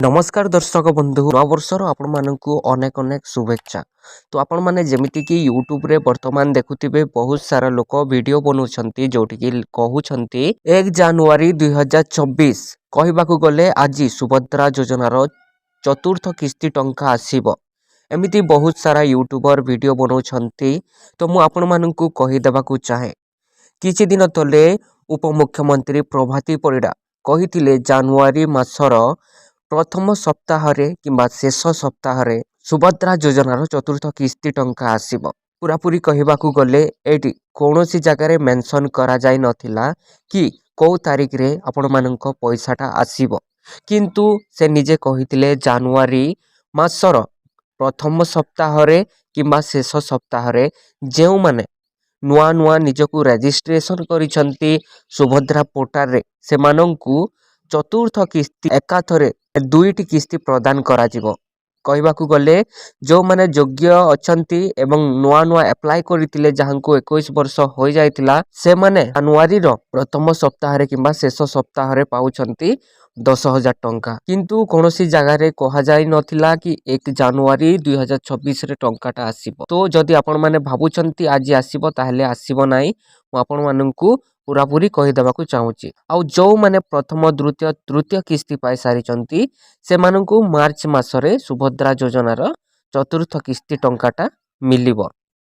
नमस्कार दर्शक बंधु नववर्षर आपण मानकु अनेक अनेक शुभेच्छा। तो आपण माने जेमिति कि यूट्यूब रे वर्तमान देखुथिबे बहुत सारा लोक वीडियो बनाउछंती जोठी कि कहउछंती 1 जनवरी 2024 कहिबाकू गले आज सुभद्रा योजनार चतुर्थ किस्ती टंका आसीबो। एमिति बहुत सारा यूट्यूबर वीडियो बनाउछंती। तो मु आपण मानकु कहि देबाकू चाहे किछि दिन तले उपमुख्यमंत्री प्रभाती परिडा कहिथिले जनवरी मासर प्रथम सप्ताहरे किंबा शेष सप्ताहरे सुभद्रा योजनार चतुर्थ किस्ती टंका आसीबो। पूरापूरी कहिबाकू गले एटी कौनसी जगार मेंशन करा जाय नथिला कि कौ तारीख रे आपण मानक पैसाटा आसीबो, किंतु से निजे कहिथिले जनवरी मासर प्रथम सप्ताहरे किंबा शेष सप्ताहरे जेउ माने नुआ नुआ निजकू रेजिस्ट्रेशन करिसंती सुभद्रा पोर्टल रे सेमानंकू चतुर्थ किस्ती एकाथरे दुईटी किस्ती प्रदान करा जिवो। कहिबाकू गले जो माने योग्य अछंती एवं नुआ नुआ अप्लाई करितिले जहांकू 21 वर्ष होई जायतिला से माने जनवरी रो प्रथम सप्ताहरे किंबा शेष सप्ताहरे पाउछंती 10,000 टंका, किंतु कोनोसी जगारे कहा जाय नथिला कि 1 जनवरी 2026 रे टंकाटा आसीबो। तो जदि आपण माने भाबुछंती आज आसीबो ताहेले आसीबो नाही। मु आपण माननकू पूरापूरी कहि देबाकू चाहूची। आउ जो माने प्रथम द्वितीय तृतीय किस्ती पाई सारिचंती से माननकू मार्च मासरे सुभद्रा योजनार चतुर्थ किस्ती टंकाटा मिलिबो।